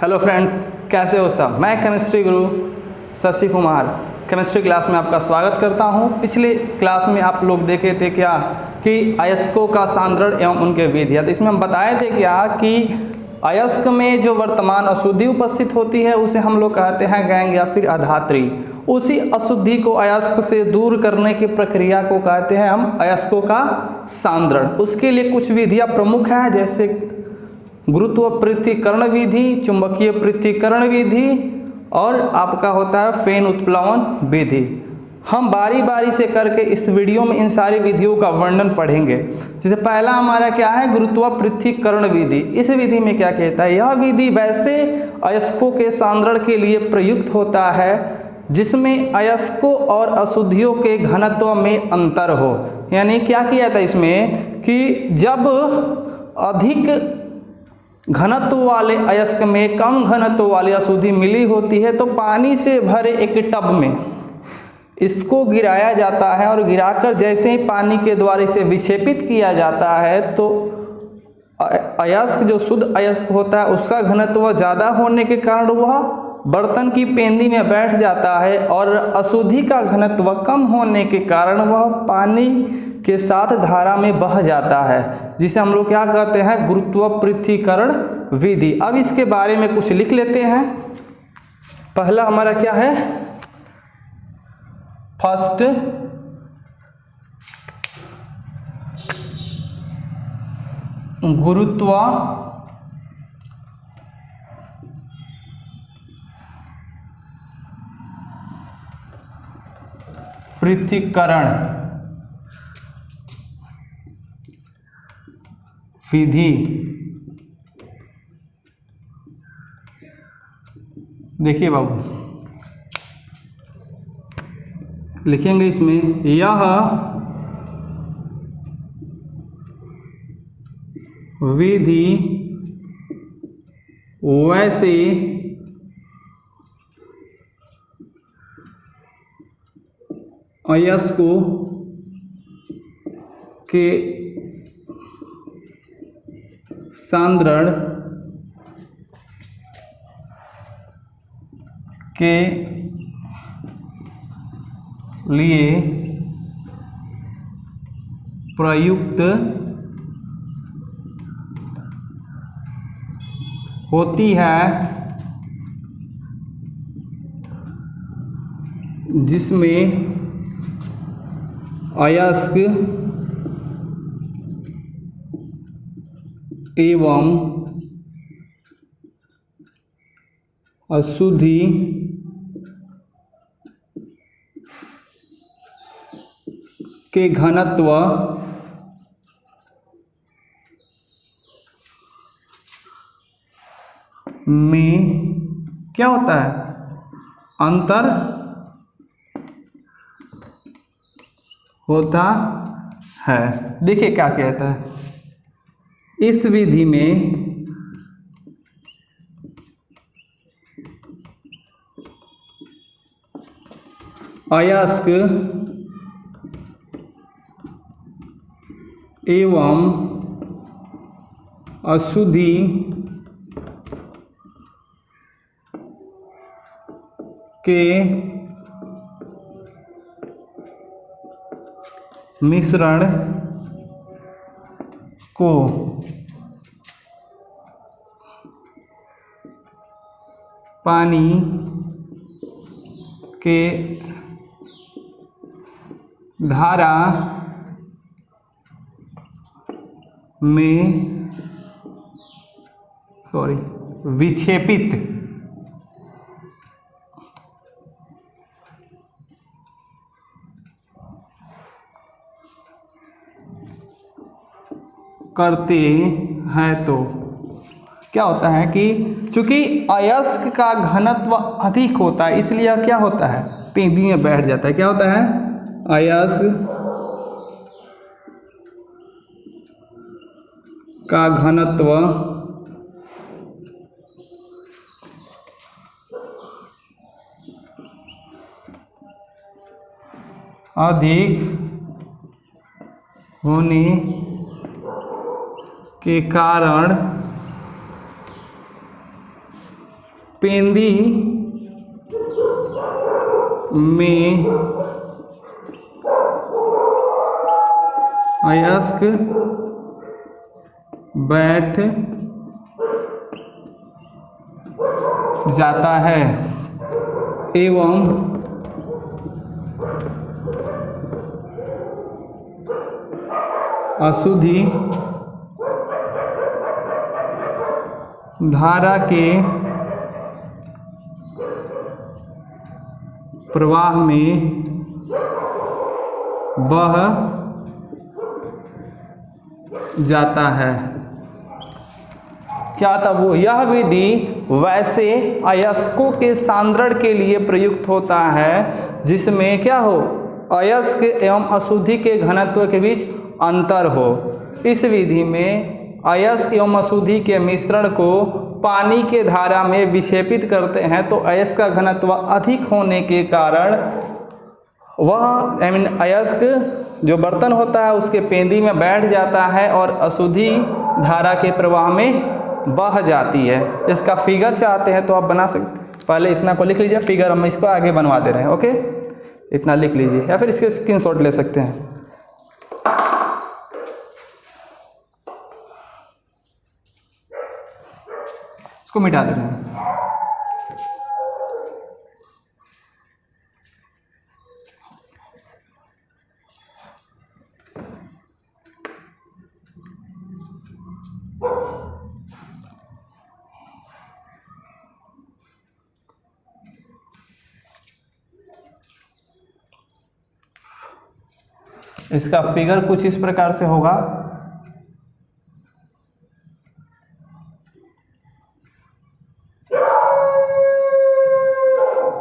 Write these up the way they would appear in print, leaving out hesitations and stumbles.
Hello friends, कैसे हो सब। मैं केमिस्ट्री गुरु शशि कुमार केमिस्ट्री क्लास में आपका स्वागत करता हूं। पिछले क्लास में आप लोग देखे थे क्या कि अयस्कों का सांद्रण एवं उनके विधियाँ। तो इसमें हम बताए थे क्या कि अयस्क में जो वर्तमान अशुद्धि उपस्थित होती है उसे हम लोग कहते हैं गैंग या फिर अधात्री। उसी अशुद्धि को अयस्क से दूर करने की प्रक्रिया को कहते हैं हम अयस्कों का सांद्रण। उसके लिए कुछ विधियाँ प्रमुख हैं, जैसे गुरुत्व पृथक्करण विधि, चुंबकीय पृथक्करण विधि और आपका होता है फेन उत्प्लवन विधि। हम बारी बारी से करके इस वीडियो में इन सारी विधियों का वर्णन पढ़ेंगे। जैसे पहला हमारा क्या है, गुरुत्व पृथक्करण विधि। इस विधि में क्या कहता है, यह विधि वैसे अयस्कों के सांद्रण के लिए प्रयुक्त होता है जिसमें अयस्कों और अशुद्धियों के घनत्व में अंतर हो। यानी क्या किया था इसमें कि जब अधिक घनत्व वाले अयस्क में कम घनत्व वाली अशुद्धि मिली होती है तो पानी से भरे एक टब में इसको गिराया जाता है और गिराकर जैसे ही पानी के द्वारा इसे विक्षेपित किया जाता है तो अयस्क जो शुद्ध अयस्क होता है उसका घनत्व ज़्यादा होने के कारण वह बर्तन की पेंदी में बैठ जाता है और अशुद्धि का घनत्व कम होने के कारण वह पानी के साथ धारा में बह जाता है, जिसे हम लोग क्या कहते हैं, गुरुत्व पृथक्करण विधि। अब इसके बारे में कुछ लिख लेते हैं। पहला हमारा क्या है, फर्स्ट गुरुत्व पृथक्करण विधि। देखिए बाबू, लिखेंगे इसमें, यह विधि वैसे अयस्कों के सांद्रण के लिए प्रयुक्त होती है, जिसमें अयस्क एवं अशुद्धि के घनत्व में क्या होता है, अंतर होता है। देखिए क्या कहता है, इस विधि में अयस्क एवं अशुद्धि के मिश्रण को पानी के धारा में विक्षेपित करते हैं तो क्या होता है कि चूंकि अयस्क का घनत्व अधिक होता है इसलिए क्या होता है, पेंदी में बैठ जाता है। क्या होता है, अयस्क का घनत्व अधिक होने के कारण पेंदी में अयस्क बैठ जाता है एवं अशुद्धि धारा के प्रवाह में बह जाता है। क्या था वो? यह विधि वैसे अयस्कों के सांद्रण के लिए प्रयुक्त होता है जिसमें क्या हो, अयस्क एवं अशुद्धि के घनत्व के बीच अंतर हो। इस विधि में अयस्क एवं अशुद्धि के मिश्रण को पानी के धारा में विक्षेपित करते हैं तो अयस्क का घनत्व अधिक होने के कारण वह अयस्क जो बर्तन होता है उसके पेंदी में बैठ जाता है और अशुद्धि धारा के प्रवाह में बह जाती है। इसका फिगर चाहते हैं तो आप बना सकते, पहले इतना को लिख लीजिए, फिगर हम इसको आगे बनवा दे रहे हैं। ओके, इतना लिख लीजिए या फिर इसके स्क्रीनशॉट ले सकते हैं। इसको मिटा दे रहे हैं। इसका फिगर कुछ इस प्रकार से होगा।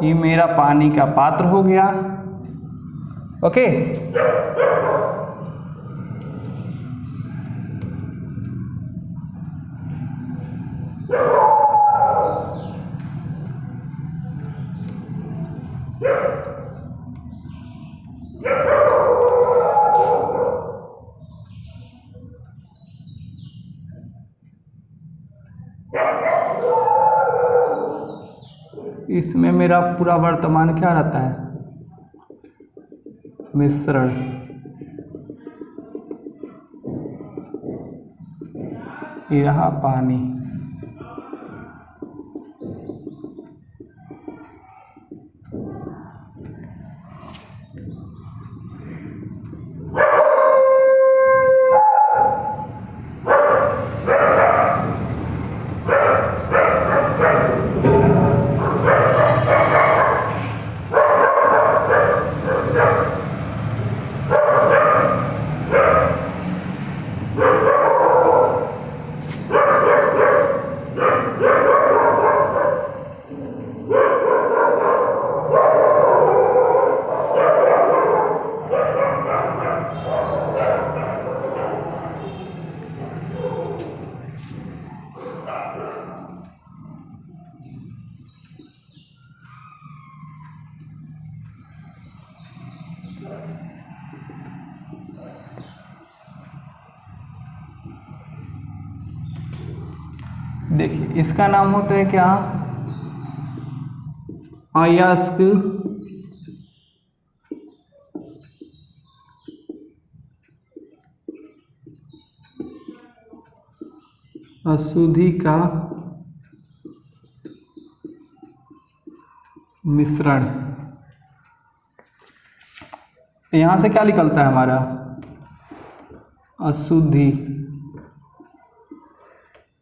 ये मेरा पानी का पात्र हो गया। ओके, इसमें मेरा पूरा वर्तमान क्या रहता है, मिश्रण। ये रहा पानी। देखिए, इसका नाम होता है क्या, अयस्क अशुद्धि का मिश्रण। यहां से क्या निकलता है हमारा, अशुद्धि।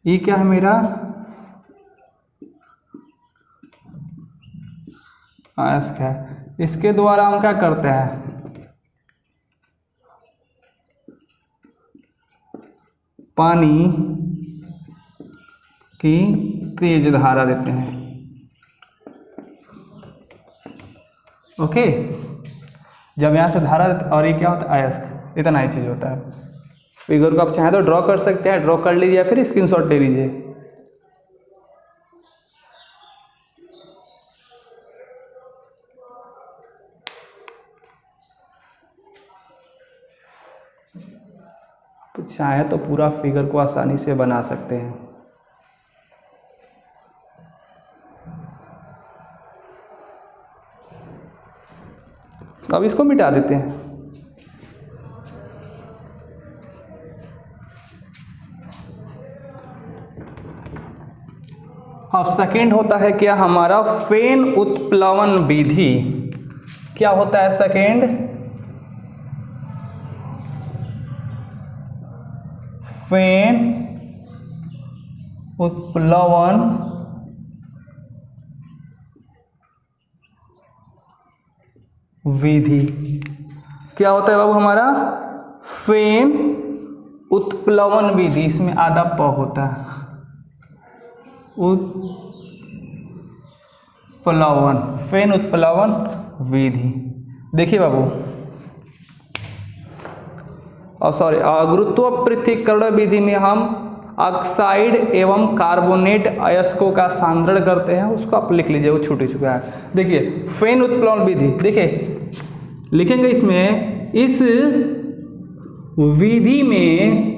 ये क्या है मेरा, अयस्क है। इसके द्वारा हम क्या करते हैं, पानी की तेज धारा देते हैं। ओके, जब यहाँ से धारा, और ये क्या होता है, अयस्क। इतना ही चीज होता है। फिगर को आप चाहे तो ड्रॉ कर सकते हैं, ड्रॉ कर लीजिए या फिर स्क्रीनशॉट ले लीजिए। तो चाहे तो पूरा फिगर को आसानी से बना सकते हैं। अब इसको मिटा देते हैं। अब सेकेंड होता है क्या हमारा फेन उत्प्लवन विधि। क्या होता है सेकेंड? फेन उत्प्लवन विधि। क्या होता है बाबू हमारा? फेन उत्प्लवन विधि। इसमें आधा प होता है, उत्प्लवन, फेन उत्प्लवन विधि। देखिए बाबू, और सॉरी, गुरुत्व पृथक्करण विधि में हम ऑक्साइड एवं कार्बोनेट अयस्कों का सांद्रण करते हैं। उसको आप लिख लीजिए, वो छूट चुका है। देखिए फेन उत्प्लवन विधि, देखिए लिखेंगे इसमें, इस विधि में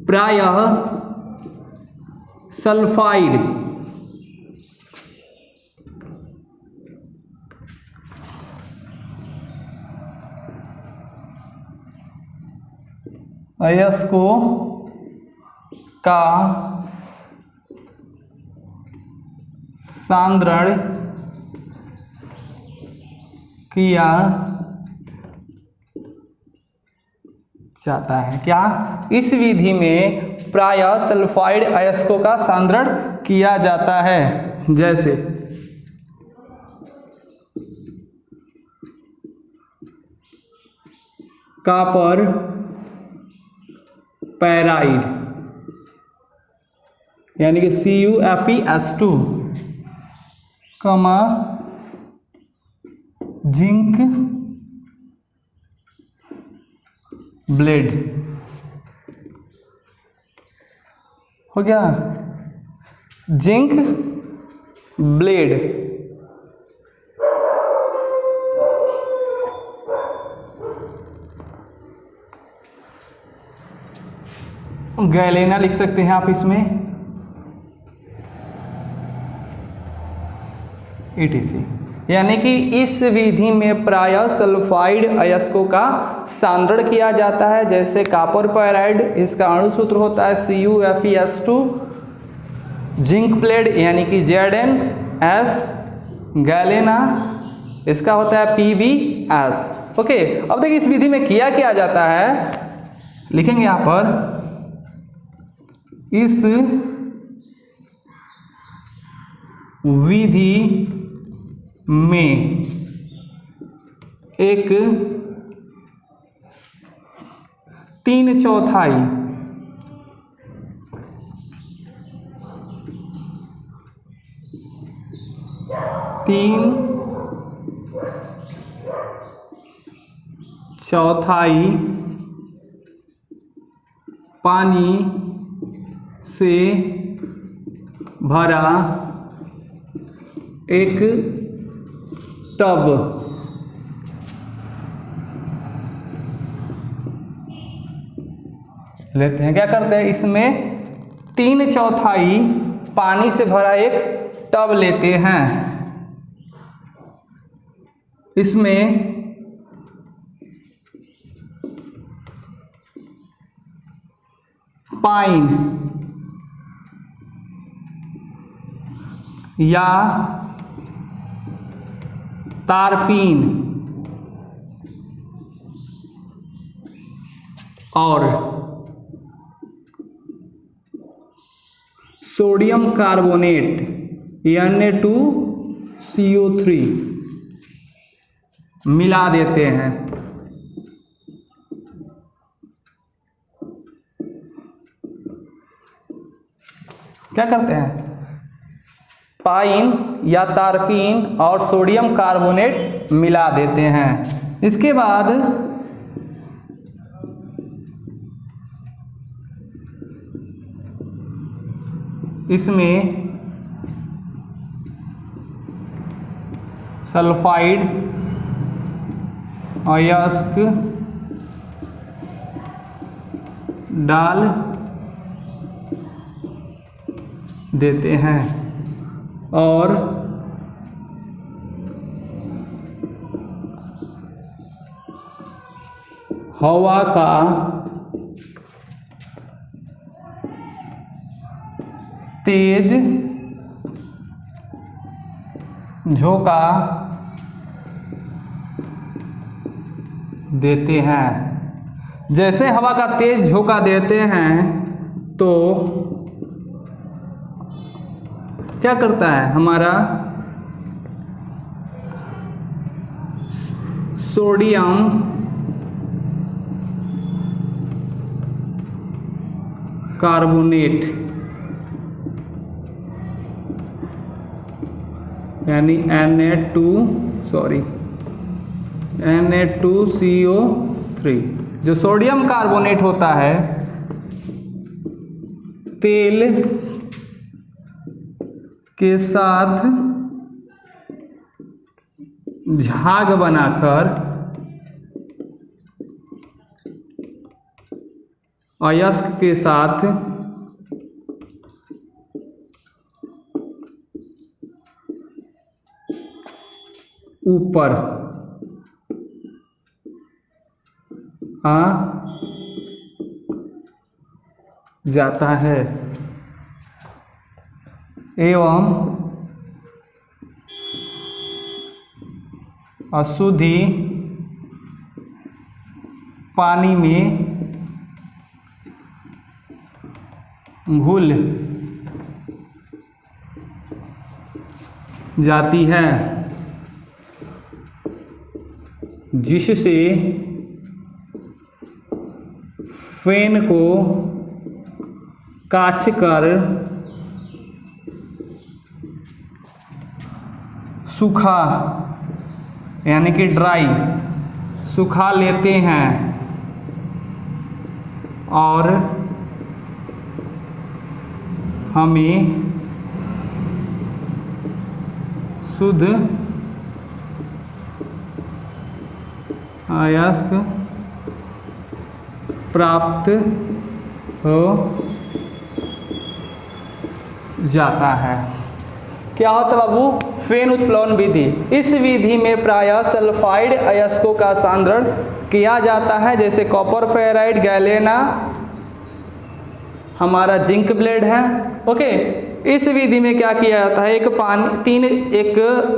प्रायः सल्फाइड अयस्कों का सांद्रण किया जाता है। क्या? इस विधि में प्रायः सल्फाइड अयस्कों का सांद्रण किया जाता है, जैसे कॉपर पैराइड यानी कि CuFeS2, कमा जिंक ब्लेड। हो गया? Zinc blende. गैलेना लिख सकते हैं आप इसमें, ETC। यानी कि इस विधि में प्रायः सल्फाइड अयस्कों का सांद्रण किया जाता है, जैसे कॉपर पैराइड, इसका अणुसूत्र होता है CuFeS2, जिंक प्लेड यानी कि ZnS, गैलेना इसका होता है PbS। ओके, अब देखिए इस विधि में किया क्या जाता है, लिखेंगे यहां पर, इस विधि में एक 3/4 पानी से भरा एक टब लेते हैं। क्या करते हैं, इसमें 3/4 पानी से भरा एक टब लेते हैं। इसमें पाइन या तारपीन और सोडियम कार्बोनेट Na2CO3 मिला देते हैं। क्या करते हैं, पाइन या तारपीन और सोडियम कार्बोनेट मिला देते हैं। इसके बाद इसमें सल्फाइड अयस्क डाल देते हैं और हवा का तेज झोंका देते हैं। जैसे हवा का तेज झोंका देते हैं तो क्या करता है, हमारा सोडियम कार्बोनेट यानी Na2CO3 जो सोडियम कार्बोनेट होता है, तेल के साथ झाग बनाकर अयस्क के साथ ऊपर आ जाता है एवं अशुद्धि पानी में घुल जाती है, जिससे फेन को काछकर सूखा यानी कि ड्राई सुखा लेते हैं और हमें शुद्ध अयस्क प्राप्त हो जाता है। क्या होता है बाबू, फेन उत्प्लवन विधि। इस विधि में प्रायः सल्फाइड अयस्कों का सांद्रण किया जाता है, जैसे कॉपर फेराइड, गैलेना, हमारा जिंक ब्लेड है। ओके, इस विधि में क्या किया जाता है, एक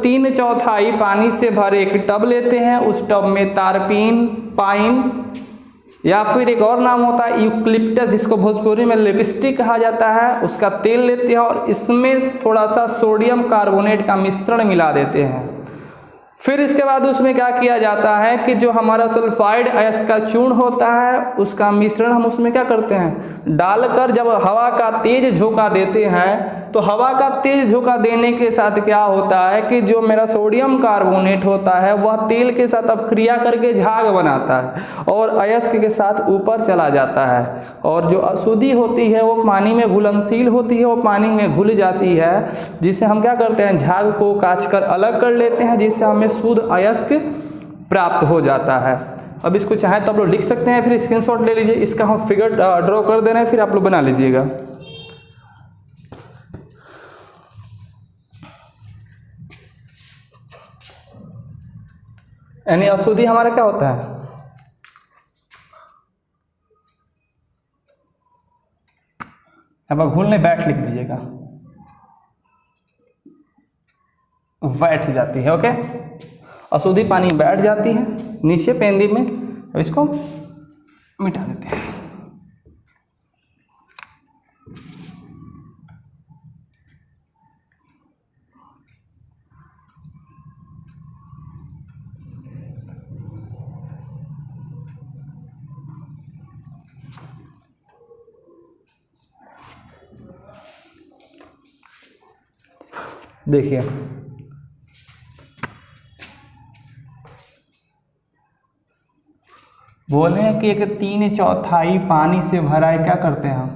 3/4 पानी से भरे एक टब लेते हैं, उस टब में तारपीन, पाइन या फिर एक और नाम होता है यूकलिप्टस, जिसको भोजपुरी में लिपस्टिक कहा जाता है, उसका तेल लेते हैं और इसमें थोड़ा सा सोडियम कार्बोनेट का मिश्रण मिला देते हैं। फिर इसके बाद उसमें क्या किया जाता है कि जो हमारा सल्फाइड अयस्क का चूर्ण होता है, उसका मिश्रण हम उसमें क्या करते हैं, डालकर जब हवा का तेज झोंका देते हैं, तो हवा का तेज झोंका देने के साथ क्या होता है कि जो मेरा सोडियम कार्बोनेट होता है वह तेल के साथ अब क्रिया करके झाग बनाता है और अयस्क के साथ ऊपर चला जाता है, और जो अशुद्धि होती है वो पानी में घुलनशील होती है, वो पानी में घुल जाती है, जिससे हम क्या करते हैं, झाग को काछकर अलग कर लेते हैं, जिससे हमें शुद्ध अयस्क प्राप्त हो जाता है। अब इसको चाहे तो आप लोग लिख सकते हैं, फिर स्क्रीनशॉट ले लीजिए, इसका हम फिगर ड्रॉ कर दे रहे हैं, फिर आप लोग बना लीजिएगा। यानी अशुद्धि हमारा क्या होता है, अब घुलने बैठ लिख दीजिएगा, बैठ जाती है। ओके, अशुद्धि पानी में बैठ जाती है नीचे पेंदी में, अब इसको मिटा देते हैं। देखिए बोले हैं कि एक 3/4 पानी से भरा है, क्या करते हैं हम,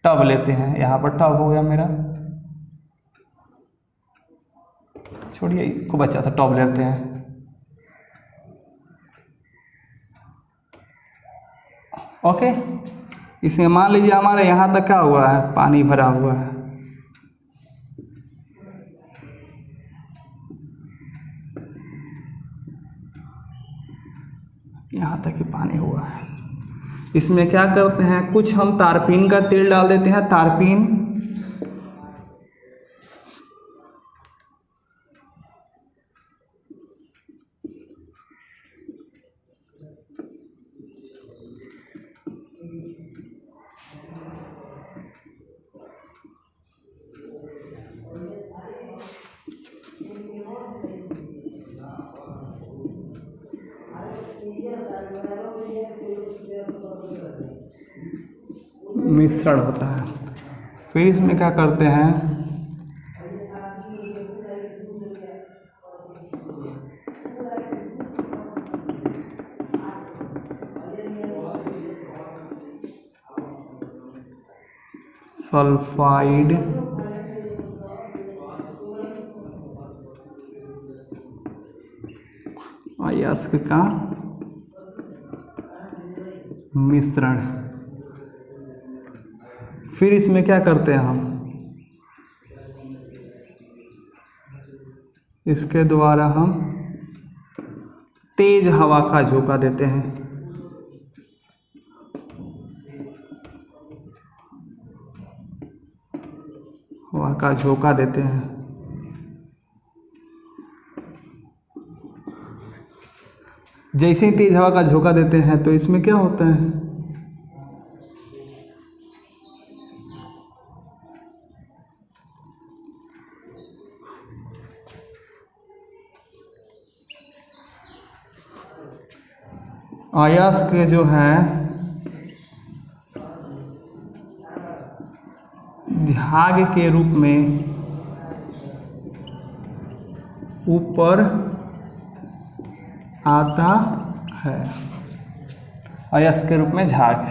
टब लेते हैं, यहाँ पर टब हो गया मेरा, छोड़िए खूब अच्छा सा टब लेते हैं, ओके। इसमें मान लीजिए हमारे यहाँ तक क्या हुआ है, पानी भरा हुआ है, यहाँ तक ही पानी हुआ है। इसमें क्या करते हैं, कुछ हम तारपीन का तेल डाल देते हैं, तारपीन। मिश्रण होता है। फिर इसमें क्या करते हैं, सल्फाइड अयस्क का मिश्रण। फिर इसमें क्या करते हैं हम, इसके द्वारा हम तेज हवा का झोंका देते हैं। हवा का झोंका देते हैं। जैसे ही तेज हवा का झोंका देते हैं तो इसमें क्या होता है, अयस्क जो है झाग के रूप में ऊपर आता है। अयस्क के रूप में झाग,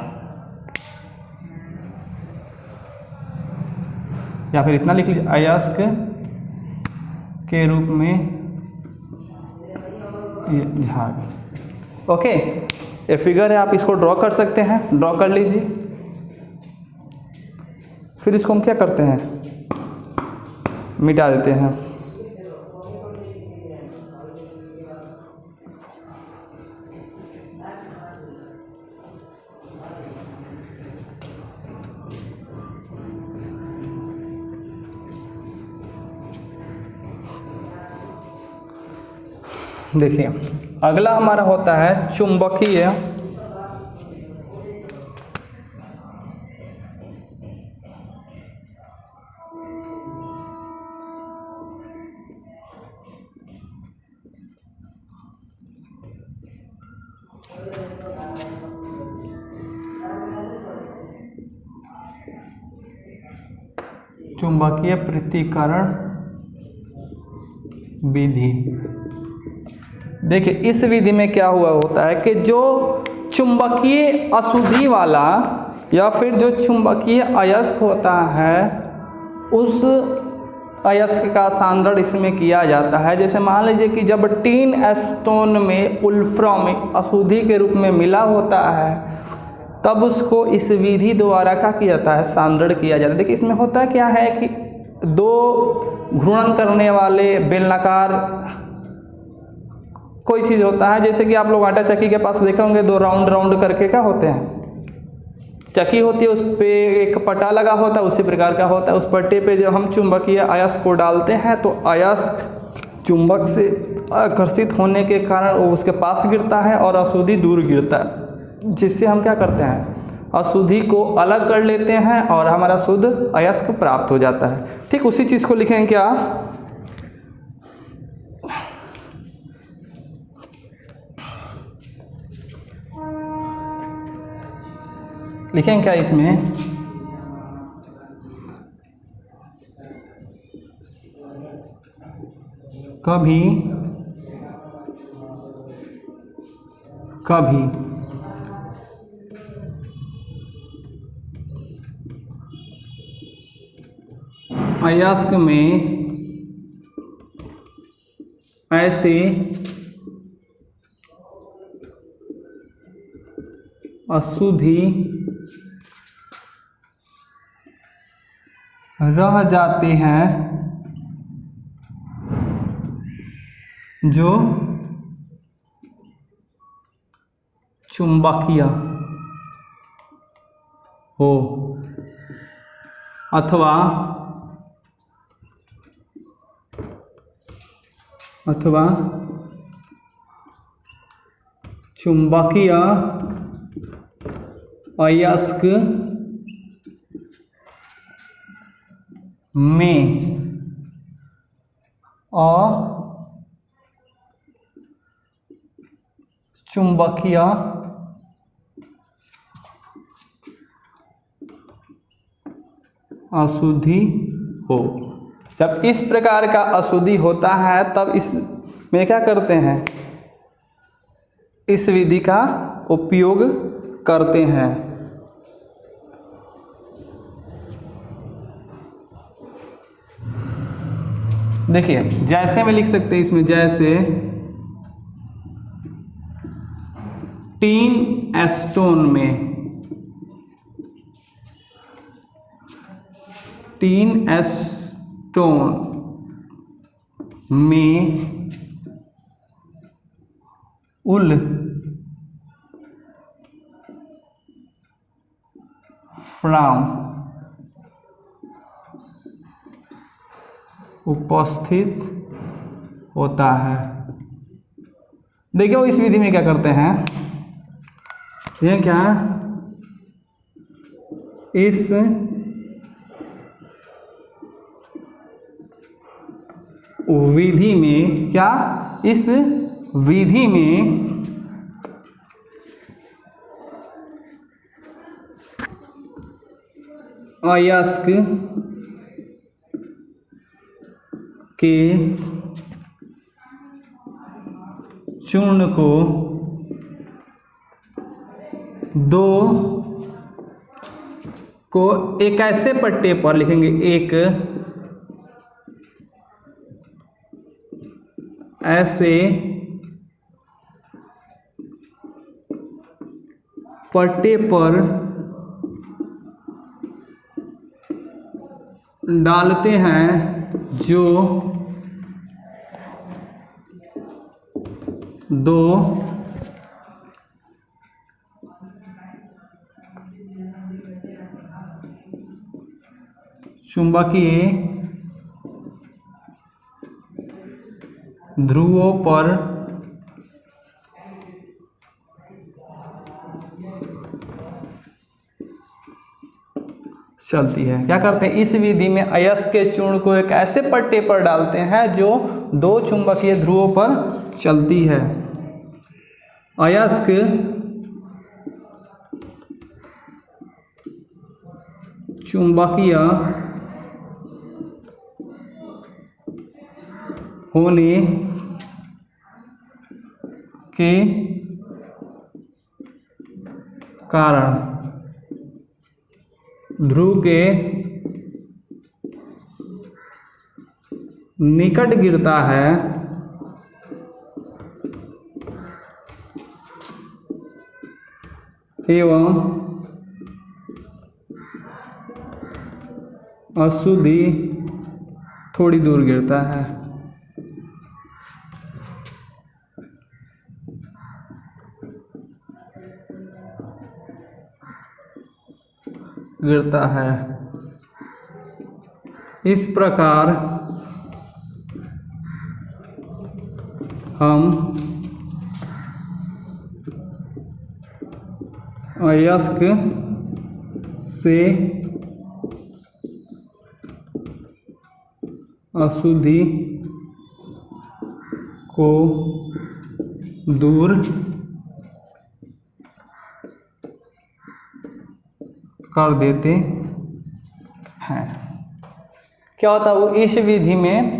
या फिर इतना लिख लीजिए, अयस्क के रूप में ये झाग। ओके, ये फिगर है, आप इसको ड्रॉ कर सकते हैं, ड्रॉ कर लीजिए। फिर इसको हम क्या करते हैं, मिटा देते हैं। देखिए, अगला हमारा होता है चुंबकीय पृथक्करण विधि। देखिए, इस विधि में क्या हुआ होता है कि जो चुंबकीय अशुद्धि वाला या फिर जो चुंबकीय अयस्क होता है, उस अयस्क का सांद्रण इसमें किया जाता है। जैसे मान लीजिए कि जब टीन स्टोन में वोल्फ्राम अशुद्धि के रूप में मिला होता है, तब उसको इस विधि द्वारा क्या किया जाता है, सांद्रण किया जाता है। देखिए, इसमें होता क्या है कि दो घूर्णन करने वाले बेलनाकार कोई चीज़ होता है, जैसे कि आप लोग आटा चक्की के पास देखे होंगे, दो राउंड राउंड करके क्या होते हैं, चक्की होती है, उस पे एक पट्टा लगा होता है, उसी प्रकार का होता है। उस पट्टे पे जब हम चुंबकीय अयस्क को डालते हैं तो अयस्क चुंबक से आकर्षित होने के कारण वो उसके पास गिरता है और अशुद्धि दूर गिरता है, जिससे हम क्या करते हैं, अशुद्धि को अलग कर लेते हैं और हमारा शुद्ध अयस्क प्राप्त हो जाता है। ठीक उसी चीज़ को लिखेंगे क्या, लिखेंगे क्या इसमें, कभी कभी अयस्क में ऐसे अशुद्धि रह जाते हैं जो चुंबकीय हो अथवा चुंबकीय अयस्क में अचुंबकीय अशुद्धि हो। जब इस प्रकार का अशुद्धि होता है तब इसमें क्या करते हैं, इस विधि का उपयोग करते हैं। देखिए जैसे में लिख सकते हैं इसमें, जैसे टीन स्टोन में उल फ्राम उपस्थित होता है। देखिए वो इस विधि में क्या करते हैं, ये क्या, इस विधि में क्या, इस विधि में अयस्क के चूर्ण को एक ऐसे पट्टे पर लिखेंगे, एक ऐसे पट्टे पर डालते हैं जो दो चुंबकीय ध्रुवों पर चलती है। क्या करते हैं, इस विधि में अयस्क के चूर्ण को एक ऐसे पट्टे पर डालते हैं जो दो चुंबकीय ध्रुवों पर चलती है। अयस्क चुंबकीय होने के कारण ध्रुव के निकट गिरता है एवं अशुद्धि थोड़ी दूर गिरता है। इस प्रकार हम अयस्क से अशुद्धि को दूर कर देते हैं। क्या होता है, वो इस विधि में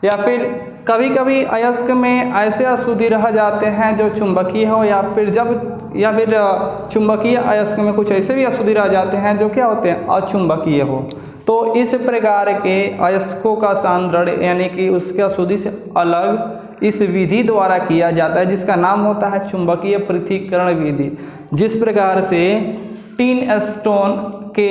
या फिर कभी कभी अयस्क में ऐसे अशुद्धि रह जाते हैं जो चुंबकीय हो, या फिर चुंबकीय अयस्क में कुछ ऐसे भी अशुद्धि रह जाते हैं जो क्या होते हैं, अचुंबकीय हो। तो इस प्रकार के अयस्कों का सांद्रण यानी कि उसके अशुद्धि से अलग इस विधि द्वारा किया जाता है, जिसका नाम होता है चुंबकीय पृथक्करण विधि। जिस प्रकार से टीन स्टोन के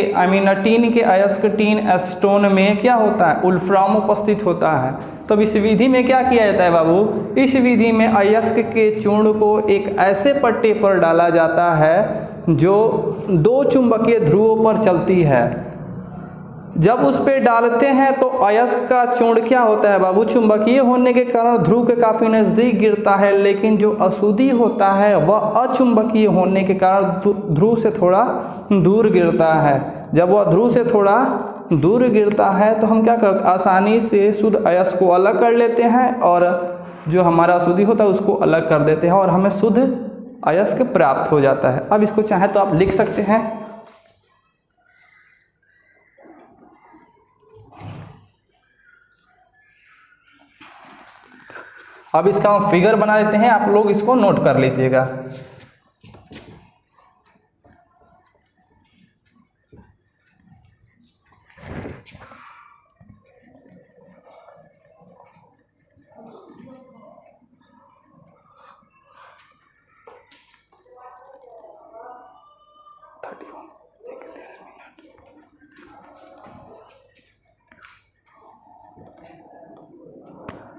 टीन के अयस्क टीन स्टोन में क्या होता है, उल्फ्राम उपस्थित होता है। तब इस विधि में क्या किया जाता है बाबू, इस विधि में अयस्क के चूर्ण को एक ऐसे पट्टे पर डाला जाता है जो 2 चुंबकीय ध्रुवों पर चलती है। जब उस पे डालते हैं तो अयस्क का चूर्ण क्या होता है बाबू, चुंबकीय होने के कारण ध्रुव के काफ़ी नज़दीक गिरता है, लेकिन जो अशुद्धि होता है वह अचुंबकीय होने के कारण ध्रुव से थोड़ा दूर गिरता है। जब वह ध्रुव से थोड़ा दूर गिरता है तो हम क्या करते, आसानी से शुद्ध अयस्क को अलग कर लेते हैं और जो हमारा अशुद्धि होता है उसको अलग कर देते हैं और हमें शुद्ध अयस्क प्राप्त हो जाता है। अब इसको चाहे तो आप लिख सकते हैं। अब इसका हम फिगर बना देते हैं, आप लोग इसको नोट कर लीजिएगा।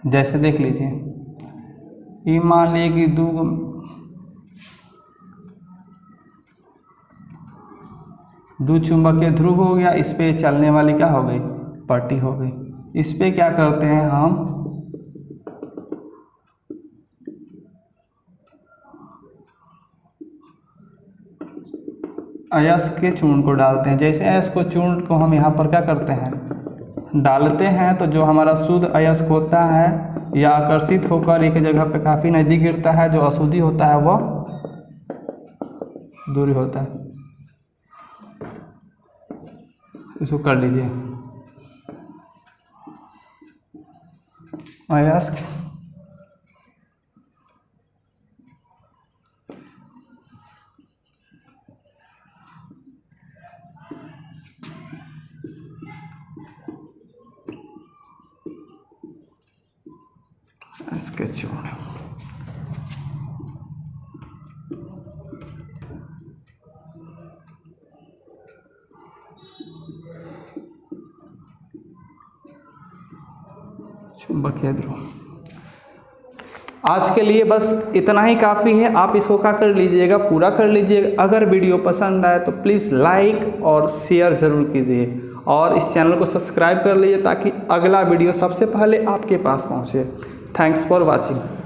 जैसे देख लीजिए, ये मान लीजिए कि दो चुंबकीय ध्रुव हो गया, इस पे चलने वाली क्या हो गई, पट्टी हो गई। इस पे क्या करते हैं हम, अयस्क के चूर्ण को डालते हैं। जैसे अयस्क को चूर्ण को हम यहाँ पर क्या करते हैं, डालते हैं, तो जो हमारा शुद्ध अयस्क होता है या आकर्षित होकर एक जगह पे काफ़ी नज़दीक गिरता है, जो अशुद्धि होता है वह दूर होता है। इसको कर लीजिए, अयस्क इसके चूर्ण। चुंबकीय ध्रुव। आज के लिए बस इतना ही काफ़ी है। आप इसको क्या कर लीजिएगा, पूरा कर लीजिएगा। अगर वीडियो पसंद आए तो प्लीज़ लाइक और शेयर ज़रूर कीजिए और इस चैनल को सब्सक्राइब कर लीजिए ताकि अगला वीडियो सबसे पहले आपके पास पहुँचे। Thanks for watching.